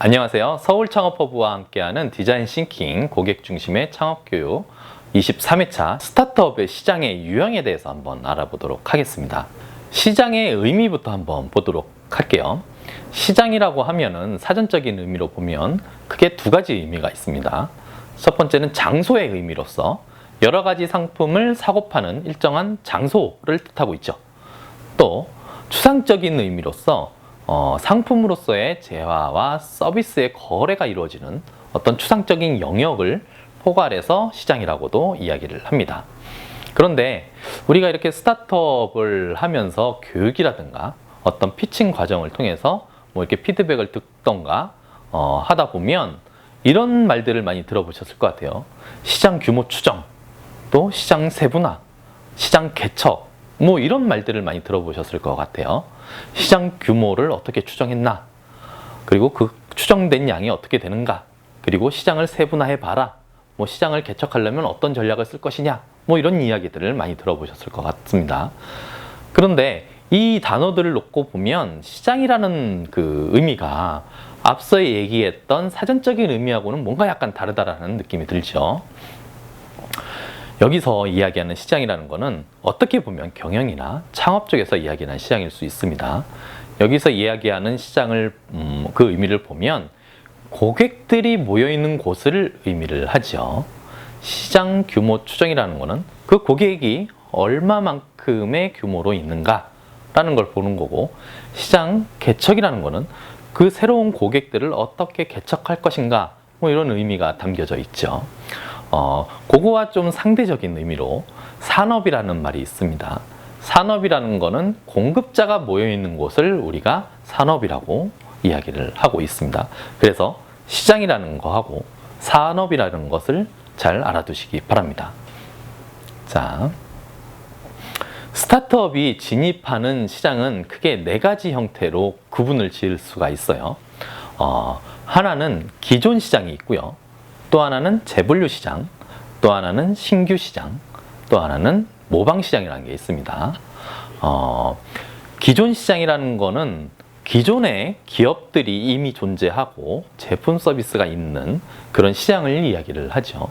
안녕하세요. 서울창업허브와 함께하는 디자인 싱킹 고객 중심의 창업교육 23회차 스타트업의 시장의 유형에 대해서 한번 알아보도록 하겠습니다. 시장의 의미부터 한번 보도록 할게요. 시장이라고 하면은 사전적인 의미로 보면 크게 두 가지 의미가 있습니다. 첫 번째는 장소의 의미로서 여러 가지 상품을 사고 파는 일정한 장소를 뜻하고 있죠. 또 추상적인 의미로서 상품으로서의 재화와 서비스의 거래가 이루어지는 어떤 추상적인 영역을 포괄해서 시장이라고도 이야기를 합니다. 그런데 우리가 이렇게 스타트업을 하면서 교육이라든가 어떤 피칭 과정을 통해서 뭐 이렇게 피드백을 듣던가 하다 보면 이런 말들을 많이 들어보셨을 것 같아요. 시장 규모 추정, 또 시장 세분화, 시장 개척, 뭐 이런 말들을 많이 들어보셨을 것 같아요. 시장 규모를 어떻게 추정했나? 그리고 그 추정된 양이 어떻게 되는가? 그리고 시장을 세분화해 봐라. 뭐 시장을 개척하려면 어떤 전략을 쓸 것이냐? 뭐 이런 이야기들을 많이 들어보셨을 것 같습니다. 그런데 이 단어들을 놓고 보면 시장이라는 그 의미가 앞서 얘기했던 사전적인 의미하고는 뭔가 약간 다르다라는 느낌이 들죠. 여기서 이야기하는 시장이라는 것은 어떻게 보면 경영이나 창업 쪽에서 이야기하는 시장일 수 있습니다. 여기서 이야기하는 시장을 그 의미를 보면 고객들이 모여있는 곳을 의미를 하죠. 시장 규모 추정이라는 것은 그 고객이 얼마만큼의 규모로 있는가라는 걸 보는 거고, 시장 개척이라는 것은 그 새로운 고객들을 어떻게 개척할 것인가, 뭐 이런 의미가 담겨져 있죠. 그거와 좀 상대적인 의미로 산업이라는 말이 있습니다. 산업이라는 거는 공급자가 모여있는 곳을 우리가 산업이라고 이야기를 하고 있습니다. 그래서 시장이라는 거하고 산업이라는 것을 잘 알아두시기 바랍니다. 자, 스타트업이 진입하는 시장은 크게 네 가지 형태로 구분을 지을 수가 있어요. 하나는 기존 시장이 있고요. 또 하나는 재분류 시장, 또 하나는 신규 시장, 또 하나는 모방 시장이라는 게 있습니다. 기존 시장이라는 거는 기존의 기업들이 이미 존재하고 제품 서비스가 있는 그런 시장을 이야기를 하죠.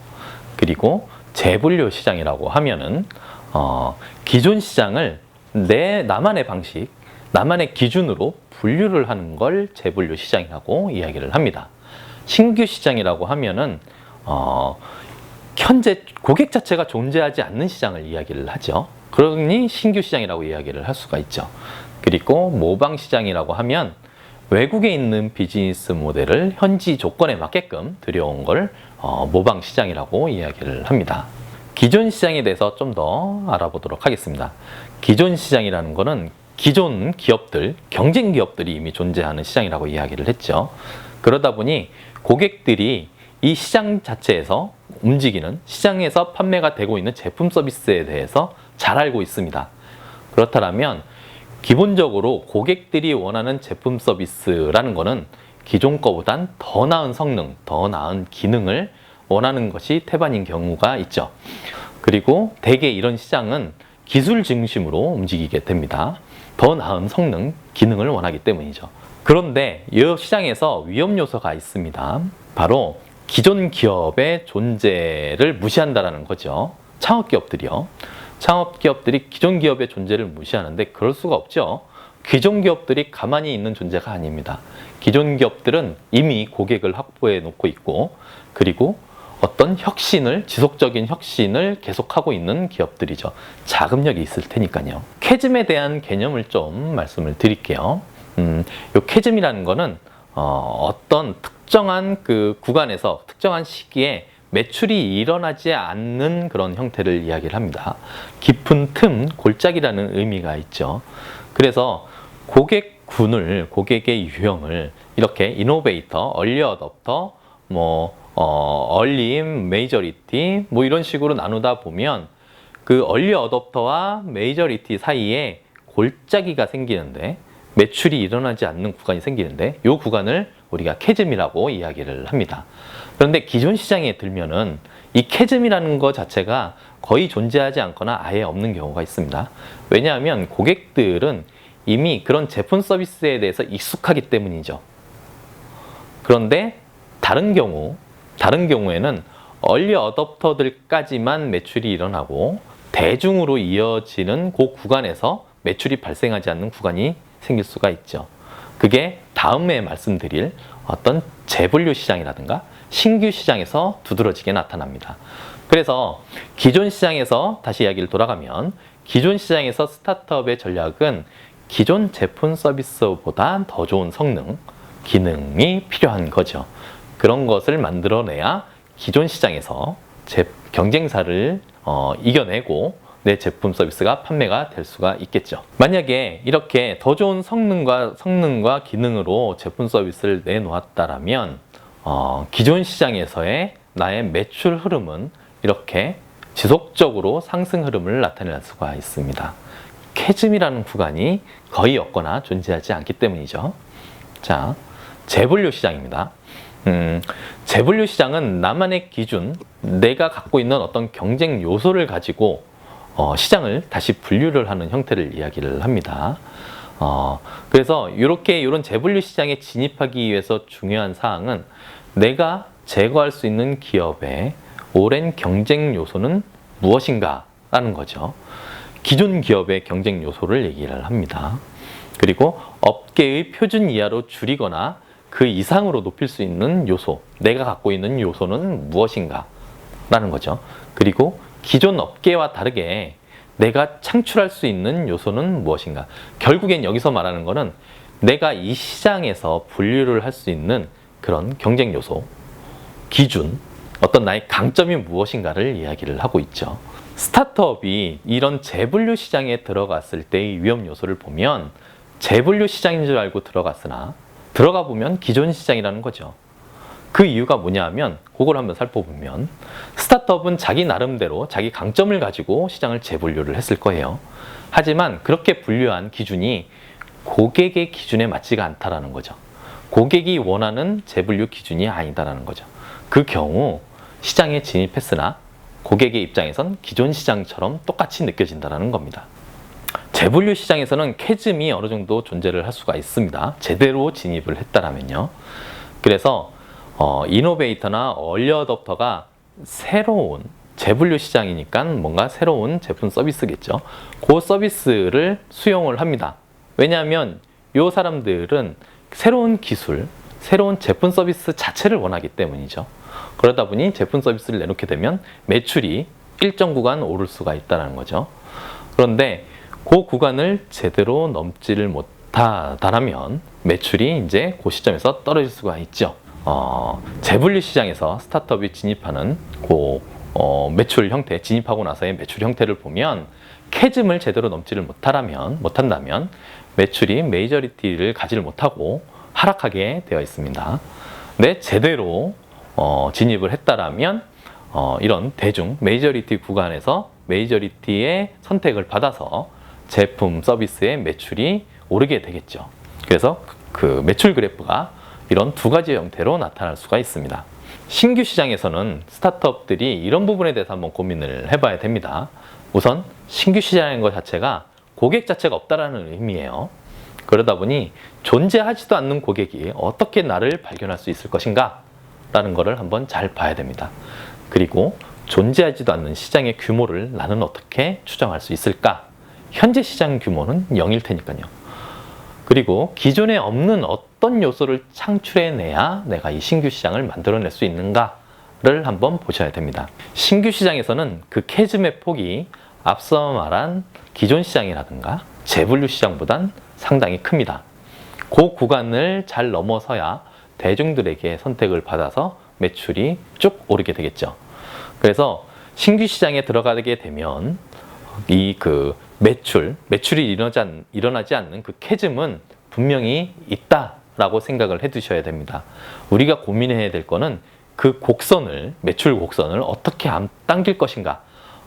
그리고 재분류 시장이라고 하면은 기존 시장을 나만의 방식, 나만의 기준으로 분류를 하는 걸 재분류 시장이라고 이야기를 합니다. 신규 시장이라고 하면은 현재 고객 자체가 존재하지 않는 시장을 이야기를 하죠. 그러니 신규 시장이라고 이야기를 할 수가 있죠. 그리고 모방 시장이라고 하면 외국에 있는 비즈니스 모델을 현지 조건에 맞게끔 들여온 걸 모방 시장이라고 이야기를 합니다. 기존 시장에 대해서 좀 더 알아보도록 하겠습니다. 기존 시장이라는 것은 기존 기업들, 경쟁 기업들이 이미 존재하는 시장이라고 이야기를 했죠. 그러다 보니 고객들이 이 시장 자체에서 움직이는, 시장에서 판매가 되고 있는 제품 서비스에 대해서 잘 알고 있습니다. 그렇다면 기본적으로 고객들이 원하는 제품 서비스라는 것은 기존 거보단 더 나은 성능, 더 나은 기능을 원하는 것이 태반인 경우가 있죠. 그리고 대개 이런 시장은 기술 중심으로 움직이게 됩니다. 더 나은 성능, 기능을 원하기 때문이죠. 그런데 이 시장에서 위험 요소가 있습니다. 바로 기존 기업의 존재를 무시한다는 거죠. 창업기업들이요. 창업기업들이 기존 기업의 존재를 무시하는데 그럴 수가 없죠. 기존 기업들이 가만히 있는 존재가 아닙니다. 기존 기업들은 이미 고객을 확보해 놓고 있고, 그리고 어떤 혁신을, 지속적인 혁신을 계속하고 있는 기업들이죠. 자금력이 있을 테니까요. 캐즘에 대한 개념을 좀 말씀을 드릴게요. 요 캐즘이라는 거는 어떤 특정한 그 구간에서 특정한 시기에 매출이 일어나지 않는 그런 형태를 이야기를 합니다. 깊은 틈, 골짜기라는 의미가 있죠. 그래서 고객군을, 고객의 유형을 이렇게 이노베이터, 얼리 어댑터, 얼리, 메이저리티 뭐 이런 식으로 나누다 보면 그 얼리 어댑터와 메이저리티 사이에 골짜기가 생기는데, 매출이 일어나지 않는 구간이 생기는데 이 구간을 우리가 캐즘이라고 이야기를 합니다. 그런데 기존 시장에 들면은 이 캐즘이라는 것 자체가 거의 존재하지 않거나 아예 없는 경우가 있습니다. 왜냐하면 고객들은 이미 그런 제품 서비스에 대해서 익숙하기 때문이죠. 그런데 다른 경우에는 얼리 어댑터들까지만 매출이 일어나고 대중으로 이어지는 그 구간에서 매출이 발생하지 않는 구간이 생길 수가 있죠. 그게 다음에 말씀드릴 어떤 재분류 시장이라든가 신규 시장에서 두드러지게 나타납니다. 그래서 기존 시장에서 다시 이야기를 돌아가면 기존 시장에서 스타트업의 전략은 기존 제품 서비스보다 더 좋은 성능, 기능이 필요한 거죠. 그런 것을 만들어내야 기존 시장에서 경쟁사를 이겨내고 내 제품 서비스가 판매가 될 수가 있겠죠. 만약에 이렇게 더 좋은 성능과 기능으로 제품 서비스를 내놓았다라면 기존 시장에서의 나의 매출 흐름은 이렇게 지속적으로 상승 흐름을 나타낼 수가 있습니다. 캐즘이라는 구간이 거의 없거나 존재하지 않기 때문이죠. 자, 재분류 시장입니다. 재분류 시장은 나만의 기준, 내가 갖고 있는 어떤 경쟁 요소를 가지고 시장을 다시 분류를 하는 형태를 이야기를 합니다. 그래서 이런 재분류 시장에 진입하기 위해서 중요한 사항은 내가 제거할 수 있는 기업의 오랜 경쟁 요소는 무엇인가 라는 거죠. 기존 기업의 경쟁 요소를 얘기를 합니다. 그리고 업계의 표준 이하로 줄이거나 그 이상으로 높일 수 있는 요소, 내가 갖고 있는 요소는 무엇인가 라는 거죠. 그리고 기존 업계와 다르게 내가 창출할 수 있는 요소는 무엇인가. 결국엔 여기서 말하는 거는 내가 이 시장에서 분류를 할 수 있는 그런 경쟁 요소, 기준, 어떤 나의 강점이 무엇인가를 이야기를 하고 있죠. 스타트업이 이런 재분류 시장에 들어갔을 때의 위험 요소를 보면 재분류 시장인 줄 알고 들어갔으나 들어가 보면 기존 시장이라는 거죠. 그 이유가 뭐냐 하면 그걸 한번 살펴보면 스타트업은 자기 나름대로 자기 강점을 가지고 시장을 재분류를 했을 거예요. 하지만 그렇게 분류한 기준이 고객의 기준에 맞지가 않다라는 거죠. 고객이 원하는 재분류 기준이 아니다라는 거죠. 그 경우 시장에 진입했으나 고객의 입장에선 기존 시장처럼 똑같이 느껴진다는 겁니다. 재분류 시장에서는 캐즘이 어느 정도 존재를 할 수가 있습니다. 제대로 진입을 했다라면요. 그래서 이노베이터나 얼리 어댑터가 새로운 재분류 시장이니까 뭔가 새로운 제품 서비스겠죠. 그 서비스를 수용을 합니다. 왜냐하면 이 사람들은 새로운 기술, 새로운 제품 서비스 자체를 원하기 때문이죠. 그러다 보니 제품 서비스를 내놓게 되면 매출이 일정 구간 오를 수가 있다는 거죠. 그런데 그 구간을 제대로 넘지를 못하다라면 매출이 이제 그 시점에서 떨어질 수가 있죠. 재분류 시장에서 스타트업이 진입하는 매출 형태, 진입하고 나서의 매출 형태를 보면 캐즘을 제대로 넘지를 못한다면 매출이 메이저리티를 가지를 못하고 하락하게 되어 있습니다. 근데 제대로 진입을 했다라면 이런 대중 메이저리티 구간에서 메이저리티의 선택을 받아서 제품 서비스의 매출이 오르게 되겠죠. 그래서 그 매출 그래프가 이런 두 가지 형태로 나타날 수가 있습니다. 신규 시장에서는 스타트업들이 이런 부분에 대해서 한번 고민을 해봐야 됩니다. 우선 신규 시장인 것 자체가 고객 자체가 없다라는 의미예요. 그러다 보니 존재하지도 않는 고객이 어떻게 나를 발견할 수 있을 것인가 라는 거를 한번 잘 봐야 됩니다. 그리고 존재하지도 않는 시장의 규모를 나는 어떻게 추정할 수 있을까? 현재 시장 규모는 0일 테니까요. 그리고 기존에 없는 어떤 요소를 창출해내야 내가 이 신규 시장을 만들어낼 수 있는가를 한번 보셔야 됩니다. 신규 시장에서는 그 캐즘의 폭이 앞서 말한 기존 시장이라든가 재분류 시장보단 상당히 큽니다. 그 구간을 잘 넘어서야 대중들에게 선택을 받아서 매출이 쭉 오르게 되겠죠. 그래서 신규 시장에 들어가게 되면 매출이 일어나지 않는 그 캐즘은 분명히 있다라고 생각을 해 두셔야 됩니다. 우리가 고민해야 될 거는 그 매출 곡선을 어떻게 당길 것인가,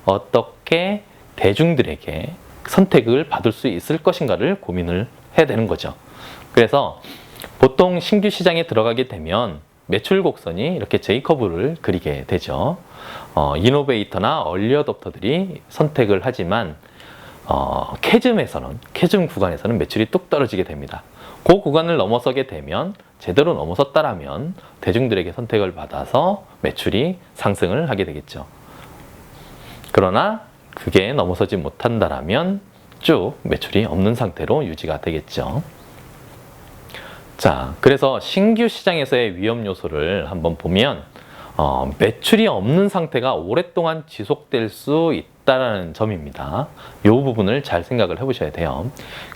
어떻게 대중들에게 선택을 받을 수 있을 것인가를 고민을 해야 되는 거죠. 그래서 보통 신규 시장에 들어가게 되면 매출 곡선이 이렇게 J커브를 그리게 되죠. 이노베이터나 얼리 어댑터들이 선택을 하지만 캐즘 구간에서는 매출이 뚝 떨어지게 됩니다. 그 구간을 넘어서게 되면 제대로 넘어섰다라면 대중들에게 선택을 받아서 매출이 상승을 하게 되겠죠. 그러나 그게 넘어서지 못한다라면 쭉 매출이 없는 상태로 유지가 되겠죠. 자, 그래서 신규 시장에서의 위험 요소를 한번 보면 매출이 없는 상태가 오랫동안 지속될 수 있다는 점입니다. 이 부분을 잘 생각을 해보셔야 돼요.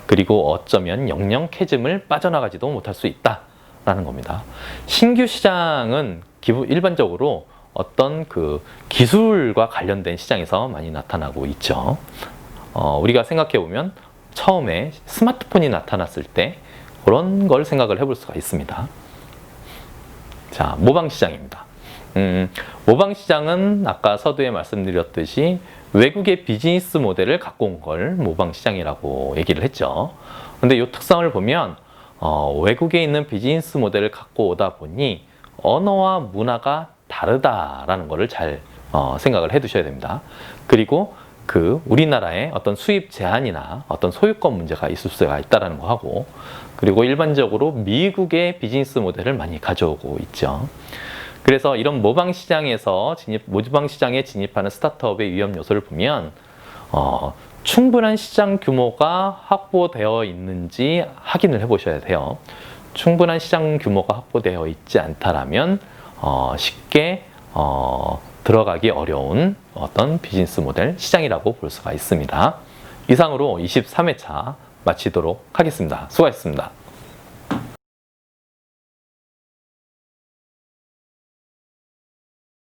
그리고 어쩌면 영영 캐즘을 빠져나가지도 못할 수 있다라는 겁니다. 신규 시장은 일반적으로 어떤 그 기술과 관련된 시장에서 많이 나타나고 있죠. 우리가 생각해 보면 처음에 스마트폰이 나타났을 때 그런 걸 생각을 해볼 수가 있습니다. 자, 모방 시장입니다. 모방 시장은 아까 서두에 말씀드렸듯이 외국의 비즈니스 모델을 갖고 온 걸 모방 시장이라고 얘기를 했죠. 근데 이 특성을 보면 외국에 있는 비즈니스 모델을 갖고 오다 보니 언어와 문화가 다르다라는 것을 잘 생각을 해 두셔야 됩니다. 그리고 우리나라의 어떤 수입 제한이나 어떤 소유권 문제가 있을 수가 있다는 거 하고, 그리고 일반적으로 미국의 비즈니스 모델을 많이 가져오고 있죠. 그래서 이런 모방 시장에 진입하는 스타트업의 위험 요소를 보면 충분한 시장 규모가 확보되어 있는지 확인을 해보셔야 돼요. 충분한 시장 규모가 확보되어 있지 않다라면 쉽게 들어가기 어려운 어떤 비즈니스 모델 시장이라고 볼 수가 있습니다. 이상으로 23회차 마치도록 하겠습니다. 수고하셨습니다.